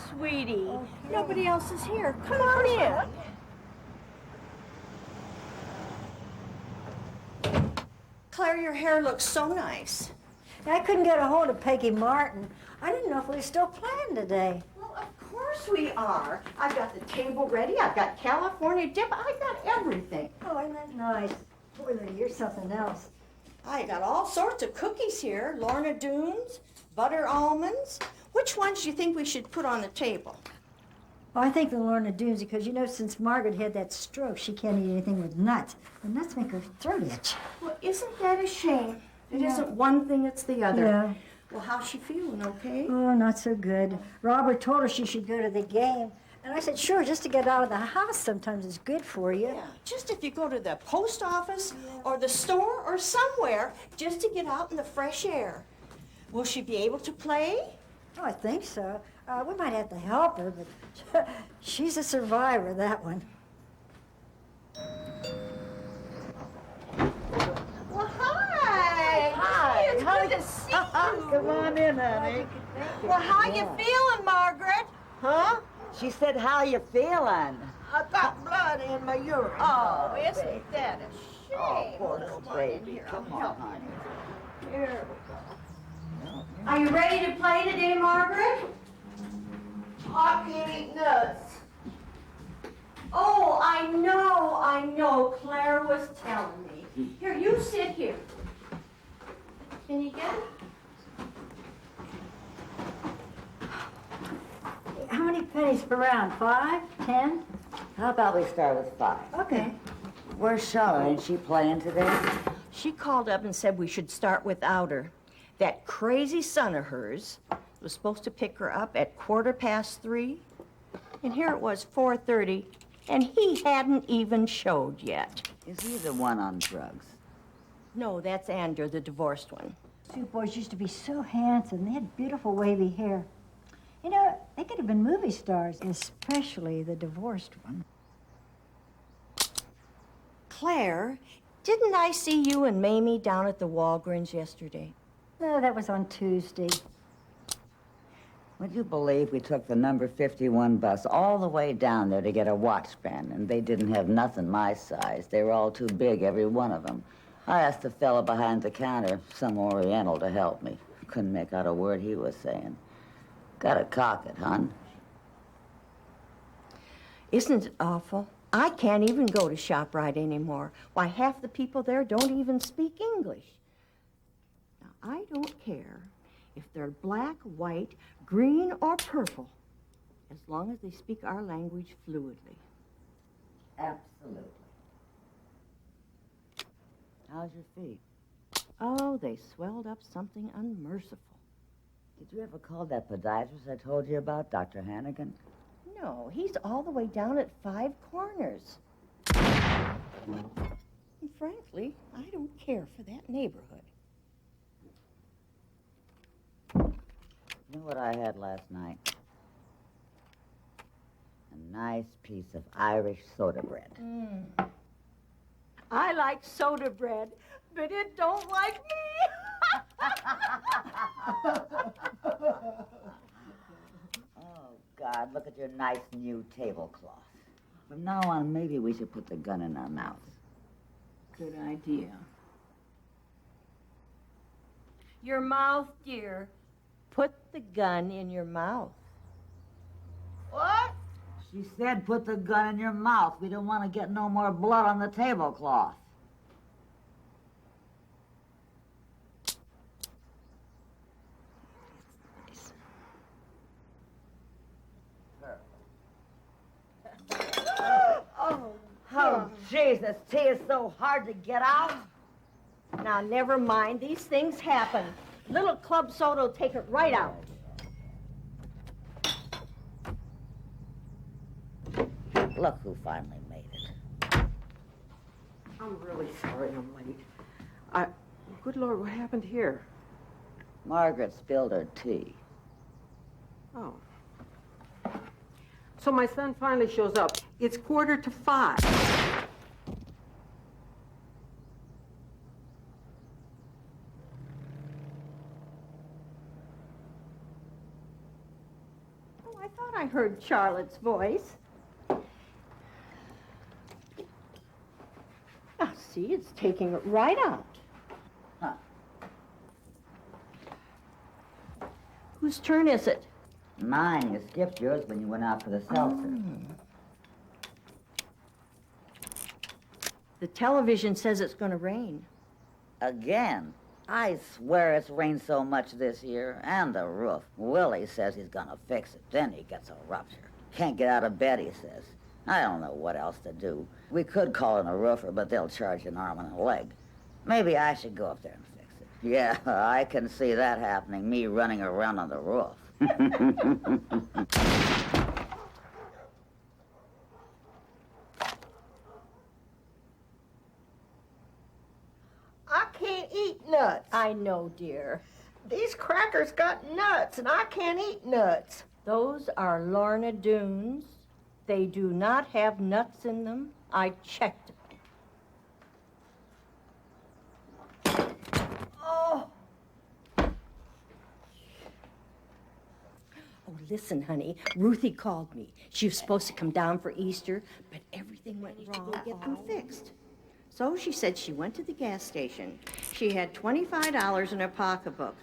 Sweetie, nobody else is here. Come on in. Claire, your hair looks so nice. I couldn't get a hold of Peggy Martin. I didn't know if we were still playing today. Well, of course we are. I've got the table ready. I've got California dip. I've got everything. Oh, isn't that nice? Boy, Lily, you're something else. I got all sorts of cookies here. Lorna Doones, butter almonds. Which ones do you think we should put on the table? Well, I think the Lorna Doones, because you know, since Margaret had that stroke, she can't eat anything with nuts. The nuts make her throat itch. Well, isn't that a shame? It Yeah. isn't one thing, it's the other. Yeah. Well, how's she feeling, okay? Oh, not so good. Robert told her she should go to the game. And I said, sure, just to get out of the house sometimes is good for you. Yeah, just if you go to the post office or the store or somewhere, just to get out in the fresh air. Will she be able to play? Oh, I think so. We might have to help her, but she's a survivor, that one. Well, hi. Hi. It's good to see you. Come on in, honey. Well, how you feeling, Margaret? Huh? She said, how you feeling? I got blood in my urine. Oh, isn't that a shame? Oh, poor little Come on in baby. here. Come I'll on, help honey. you. Here we go. Are you ready to play today, Margaret? I can't eat nuts. Oh, I know. Claire was telling me. Here, you sit here. Can you get it? How many pennies per round? 5? 10? How about we start with 5? Okay. Where's Charlotte? Ain't she playing today? She called up and said we should start without her. That crazy son of hers was supposed to pick her up at 3:15, and here it was 4:30, and he hadn't even showed yet. Is he the one on drugs? No, that's Andrew, the divorced one. Two boys used to be so handsome. They had beautiful wavy hair. You know, they could have been movie stars, especially the divorced one. Claire, didn't I see you and Mamie down at the Walgreens yesterday? No, that was on Tuesday. Would you believe we took the number 51 bus all the way down there to get a watch band, and they didn't have nothing my size. They were all too big, every one of them. I asked the fella behind the counter, some Oriental, to help me. Couldn't make out a word he was saying. Gotta cock it, hon. Isn't it awful? I can't even go to ShopRite anymore. Why, half the people there don't even speak English. Now, I don't care if they're black, white, green, or purple, as long as they speak our language fluidly. Absolutely. How's your feet? Oh, they swelled up something unmerciful. Did you ever call that podiatrist I told you about, Dr. Hannigan? No, he's all the way down at 5 Corners. And frankly, I don't care for that neighborhood. You know what I had last night? A nice piece of Irish soda bread. I like soda bread, but it don't like me. Oh, God, look at your nice new tablecloth. From now on, maybe we should put the gun in our mouths. Good idea. Your mouth, dear. Put the gun in your mouth. What? She said put the gun in your mouth. We don't want to get no more blood on the tablecloth. Oh, Jesus, tea is so hard to get out. Now, never mind. These things happen. Little club soda will take it right out. Look who finally made it. I'm really sorry I'm late. Good Lord, what happened here? Margaret spilled her tea. Oh. So my son finally shows up. It's 4:45. Oh, I thought I heard Charlotte's voice. Now, see, it's taking it right out. Huh. Whose turn is it? Mine. You skipped yours when you went out for the seltzer. The television says it's going to rain. Again? I swear it's rained so much this year. And the roof. Willie says he's gonna fix it. Then he gets a rupture. Can't get out of bed, he says. I don't know what else to do. We could call in a roofer, but they'll charge an arm and a leg. Maybe I should go up there and fix it. Yeah, I can see that happening, me running around on the roof. I can't eat nuts. I know, dear. These crackers got nuts, and I can't eat nuts. Those are Lorna Doones. They do not have nuts in them. I checked them. Oh. Oh, listen, honey. Ruthie called me. She was supposed to come down for Easter, but everything went wrong. Go get them fixed. So she said she went to the gas station. She had $25 in her pocketbook.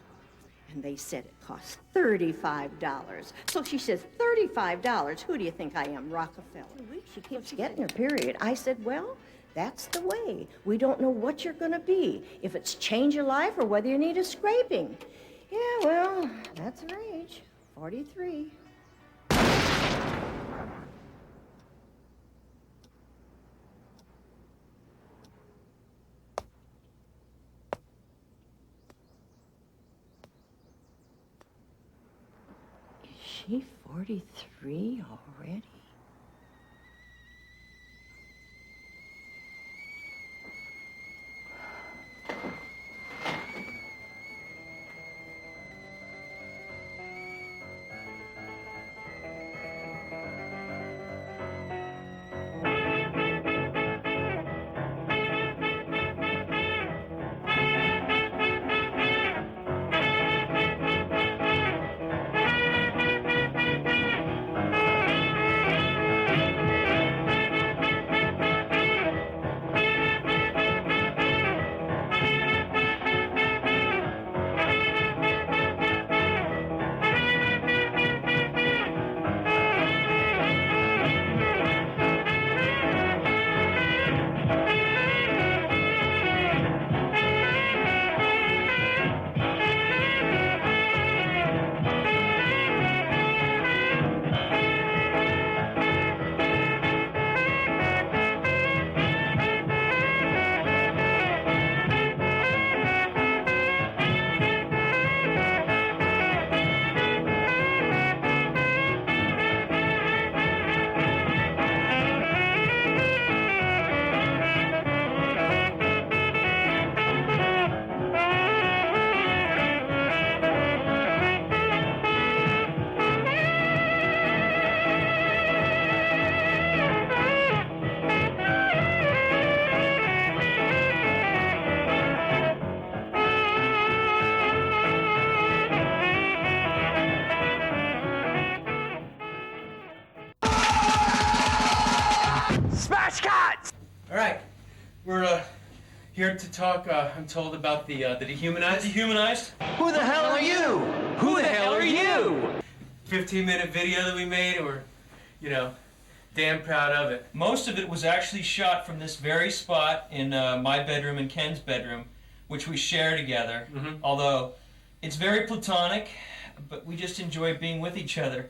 And they said it cost $35. So she says, $35? Who do you think I am, Rockefeller? She keeps getting her period. I said, well, that's the way. We don't know what you're going to be, if it's change your life or whether you need a scraping. Yeah, well, that's her age, 43. Is she 43 already? Smash cut! All right, we're here to talk. I'm told about the dehumanized. Dehumanized? Who the hell are you? Who the hell are you? 15-minute video that we made, and we're, you know, damn proud of it. Most of it was actually shot from this very spot in my bedroom and Ken's bedroom, which we share together. Although it's very platonic, but we just enjoy being with each other.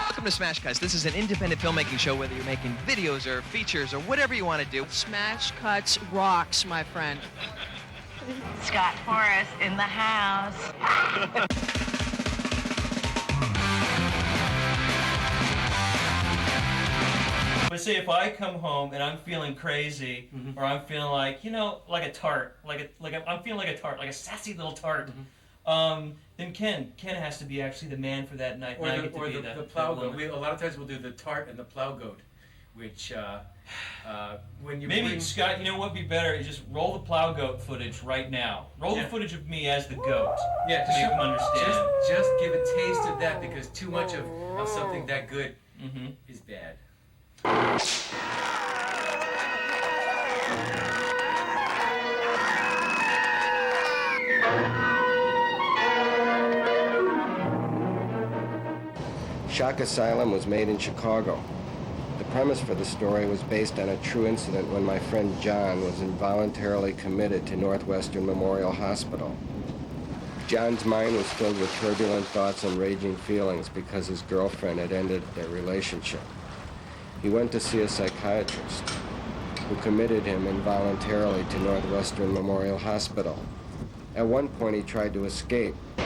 Welcome to Smash Cuts. This is an independent filmmaking show, whether you're making videos or features or whatever you want to do. Smash Cuts rocks, my friend. Scott Forrest in the house. But say if I come home and I'm feeling crazy, or I'm feeling like, you know, like a tart, I'm feeling like a tart, like a sassy little tart, then Ken has to be actually the man for that night. Or and I get to be the plow goat. A lot of times we'll do the tart and the plow goat, which when you maybe bring... Scott, you know what'd be better is just roll the plow goat footage right now. Roll the footage of me as the goat. Yeah, to make them understand. Just give a taste of that, because too much of something that good is bad. Shock Asylum was made in Chicago. The premise for the story was based on a true incident when my friend John was involuntarily committed to Northwestern Memorial Hospital. John's mind was filled with turbulent thoughts and raging feelings because his girlfriend had ended their relationship. He went to see a psychiatrist who committed him involuntarily to Northwestern Memorial Hospital. At one point, he tried to escape. But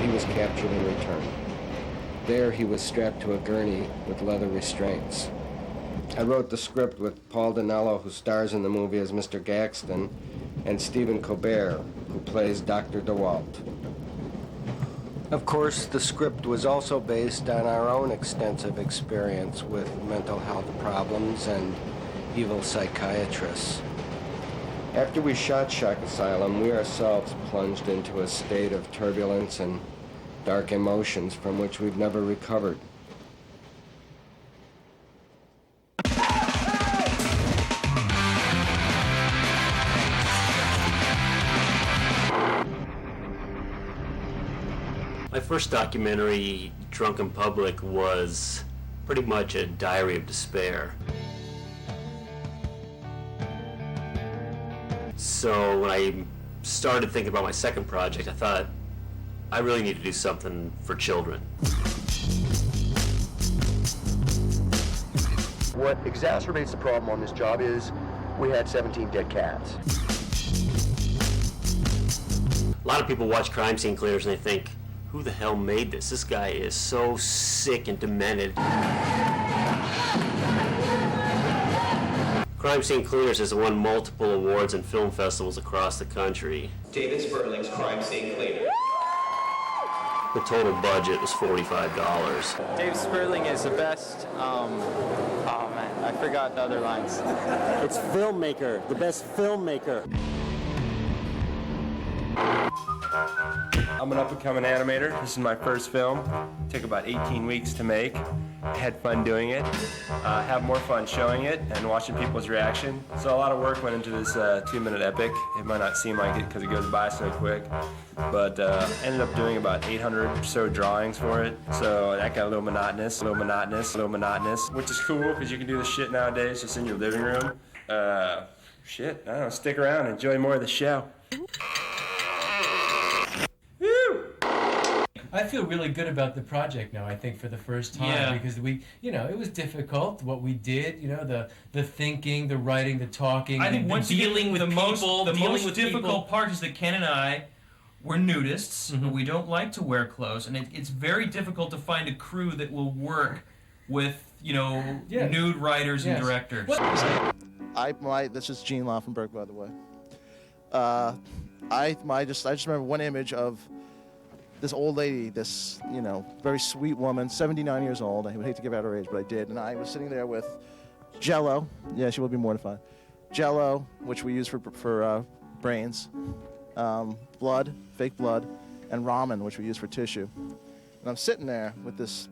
he was captured and returned. There, he was strapped to a gurney with leather restraints. I wrote the script with Paul Dinello, who stars in the movie as Mr. Gaxton, and Stephen Colbert, who plays Dr. DeWalt. Of course, the script was also based on our own extensive experience with mental health problems and evil psychiatrists. After we shot Shock Asylum, we ourselves plunged into a state of turbulence and dark emotions from which we've never recovered. My first documentary, Drunken Public, was pretty much a diary of despair. So when I started thinking about my second project, I thought I really need to do something for children. What exacerbates the problem on this job is we had 17 dead cats. A lot of people watch crime scene cleaners and they think, who the hell made this? This guy is so sick and demented. Crime Scene Cleaners has won multiple awards and film festivals across the country. David Sperling's Crime Scene Cleaner. The total budget was $45. Dave Sperling is the best, oh man, I forgot the other lines. It's filmmaker, the best filmmaker. I'm an up-and-coming animator. This is my first film. It took about 18 weeks to make. I had fun doing it. Have more fun showing it and watching people's reaction. So a lot of work went into this 2-minute epic. It might not seem like it because it goes by so quick, but ended up doing about 800 or so drawings for it. So that got a little monotonous, which is cool because you can do this shit nowadays just in your living room. Shit, I don't know, stick around, enjoy more of the show. I feel really good about the project now, I think, for the first time, because we, it was difficult, what we did, the thinking, the writing, the talking. I think once dealing with people, the most difficult part is that Ken and I were nudists, but we don't like to wear clothes, and it's very difficult to find a crew that will work with, nude writers and directors. This is Gene Laufenberg, by the way. I just remember one image of this old lady, this, very sweet woman, 79 years old. I would hate to give out her age, but I did. And I was sitting there with Jell-O. Yeah, she will be mortified. Jell-O, which we use for brains, blood, fake blood, and ramen, which we use for tissue. And I'm sitting there with this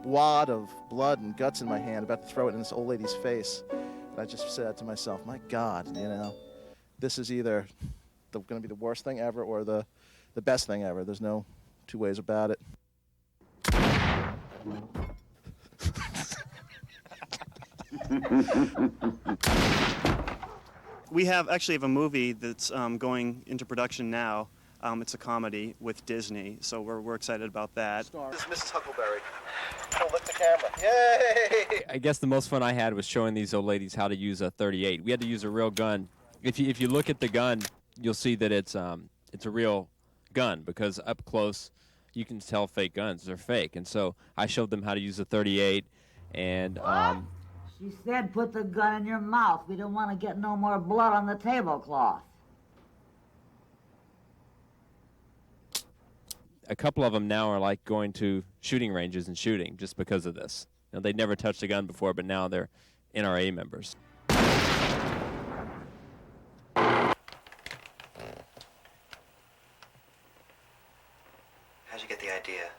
wad of blood and guts in my hand, about to throw it in this old lady's face. And I just said to myself, my God, this is either going to be the worst thing ever or the best thing ever. There's no two ways about it. We actually have a movie that's going into production now. It's a comedy with Disney, so we're excited about that. This is Mrs. Huckleberry. Oh, look the camera. Yay! I guess the most fun I had was showing these old ladies how to use a .38. We had to use a real gun. If you look at the gun, you'll see that it's a real gun, because up close you can tell fake guns. They're fake. And so I showed them how to use a .38, and She said put the gun in your mouth. We don't want to get no more blood on the tablecloth. a couple of them now are like going to shooting ranges and shooting just because of this. They'd never touched a gun before, but now they're NRA members. How'd you get the idea?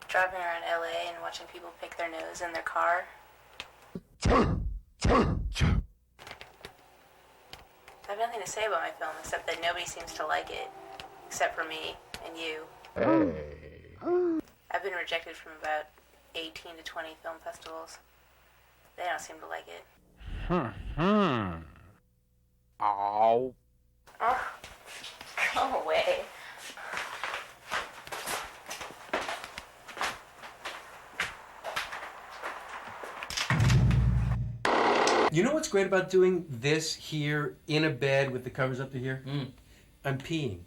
Driving around LA and watching people pick their nose in their car. I have nothing to say about my film except that nobody seems to like it. except for me and you. I've been rejected from about 18 to 20 film festivals. They don't seem to like it. Ow. Oh, go away. You know what's great about doing this here in a bed with the covers up to here? I'm peeing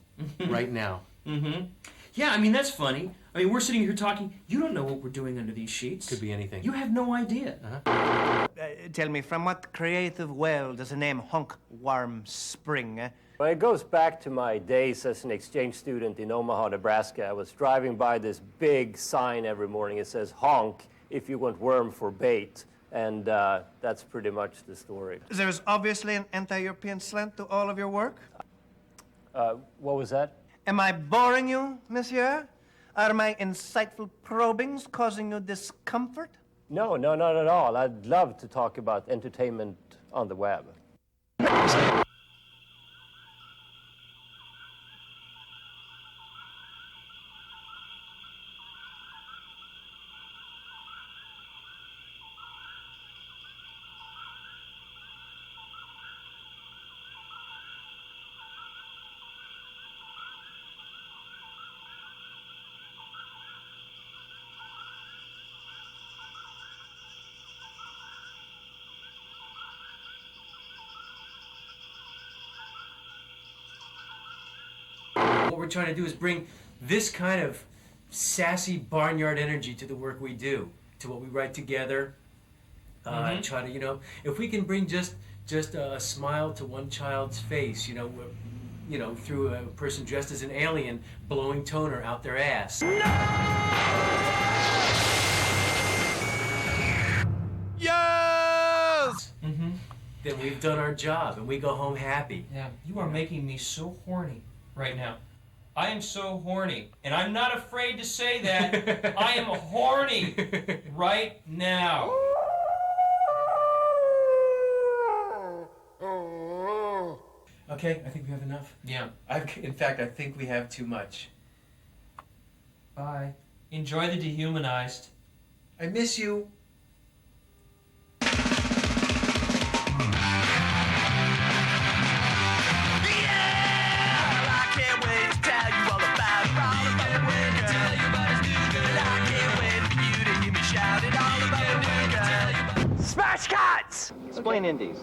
right now. Mm-hmm. Yeah, I mean, that's funny. I mean, we're sitting here talking. You don't know what we're doing under these sheets. Could be anything. You have no idea. Tell me, from what creative well does the name Honk Worm spring? Well, it goes back to my days as an exchange student in Omaha, Nebraska. I was driving by this big sign every morning. It says, honk if you want worm for bait. And that's pretty much the story. There's obviously an anti-European slant to all of your work. What was that? Am I boring you, monsieur? Are my insightful probings causing you discomfort? No, not at all. I'd love to talk about entertainment on the web. What we're trying to do is bring this kind of sassy barnyard energy to the work we do, to what we write together. And try to, you know, if we can bring just a smile to one child's face, you know, through a person dressed as an alien blowing toner out their ass. Yes! Then we've done our job and we go home happy. Yeah, you are making me so horny right now. I am so horny, and I'm not afraid to say that. I am horny right now. Okay, I think we have enough. Yeah. In fact, I think we have too much. Bye. Enjoy the dehumanized. I miss you. Smash cuts! Explain indies.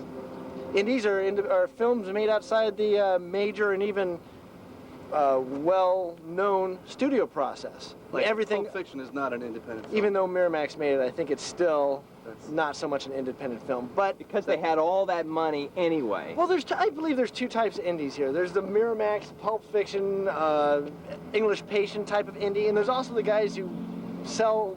Indies are films made outside the major and even well-known studio process. Like everything. Pulp Fiction is not an independent film. Even though Miramax made it, I think it's still not so much an independent film. But because they had all that money anyway. Well, I believe there's two types of indies here. There's the Miramax, Pulp Fiction, English Patient type of indie, and there's also the guys who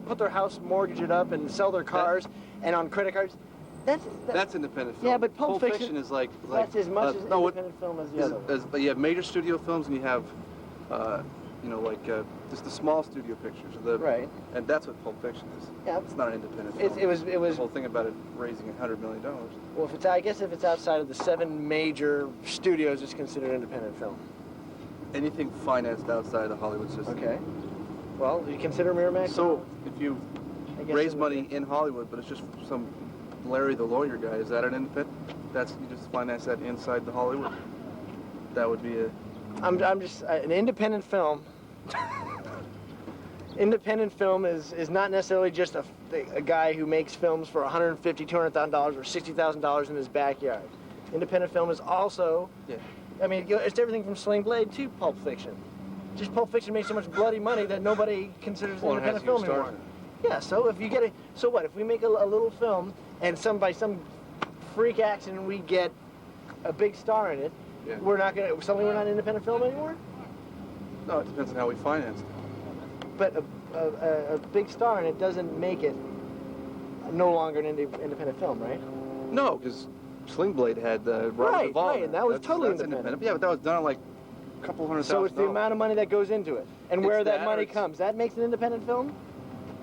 put their house, mortgage it up, and sell their cars and on credit cards. That's independent film. Yeah, but Pulp Fiction is like that's as much as independent film as the other. But you have major studio films and you have, just the small studio pictures. Right. And that's what Pulp Fiction is. Yeah. It's not an independent film. It was. The whole thing about it raising $100 million. Well, I guess if it's outside of the 7 major studios, it's considered independent film. Anything financed outside the Hollywood system. Okay. Well, you consider Miramax. So if you raise money in Hollywood, but it's just some Larry the lawyer guy, is that an independent? You just finance that inside the Hollywood. That would be a. I'm just an independent film. Independent film is not necessarily just a guy who makes films for $150,000, $200,000, or $60,000 in his backyard. Independent film is also. Yeah. I mean, it's everything from Sling Blade to Pulp Fiction. Just Pulp Fiction makes so much bloody money that nobody considers it independent film anymore. Yeah, so if you get so what? If we make a little film and by some freak accident we get a big star in it, we're not an independent film anymore? No, it depends on how we finance it. But a big star in it doesn't make it no longer an independent film, right? No, because Sling Blade had right, and that was totally independent. Yeah, but that was done like a couple $100,000. So it's the amount of money that goes into it, and where that money comes. That makes an independent film.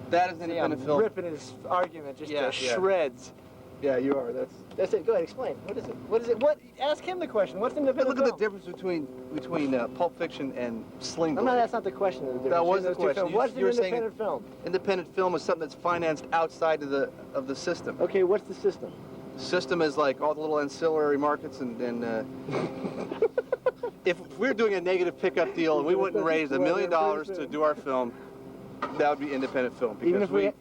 That is an independent film. Ripping his argument just to shreds. Yeah, you are. That's it. Go ahead, explain. What is it? What is it? What? Ask him the question. What's independent Look film? at the difference between Pulp Fiction and Sling Blade. No, that's not the question. The That was difference the between those two question. films. What's an You were saying independent film? Independent film is something that's financed outside of the system. Okay, what's the system? System is like all the little ancillary markets and if we're doing a negative pickup deal and we wouldn't raise $1 million to do our film, that would be independent film. Even if we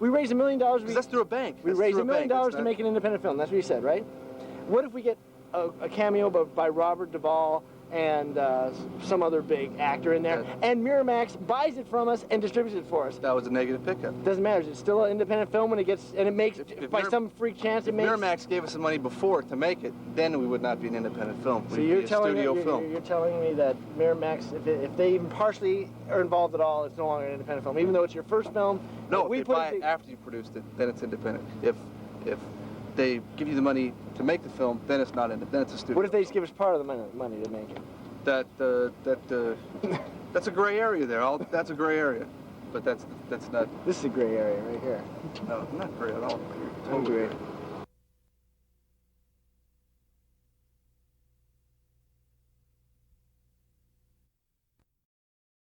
raise $1 million. Because that's through a bank. We raise $1 million to make an independent film. That's what you said, right? What if we get a cameo by Robert Duvall and some other big actor in there, and Miramax buys it from us and distributes it for us? That was a negative pickup. Doesn't matter. It's still an independent film when it gets, and it makes, by some freak chance, it makes. Miramax gave us the money before to make it, then we would not be an independent film. So We'd you're be a telling studio me, film. you're telling me that Miramax, if they even partially are involved at all, it's no longer an independent film, even though it's your first film. No, if they buy it after you produced it, then it's independent. If they give you the money to make the film, then it's not independent. Then it's a studio. What if they just give us part of the money to make it? That's a gray area there. That's a gray area, but that's not. This is a gray area right here. No, not gray at all. Totally gray.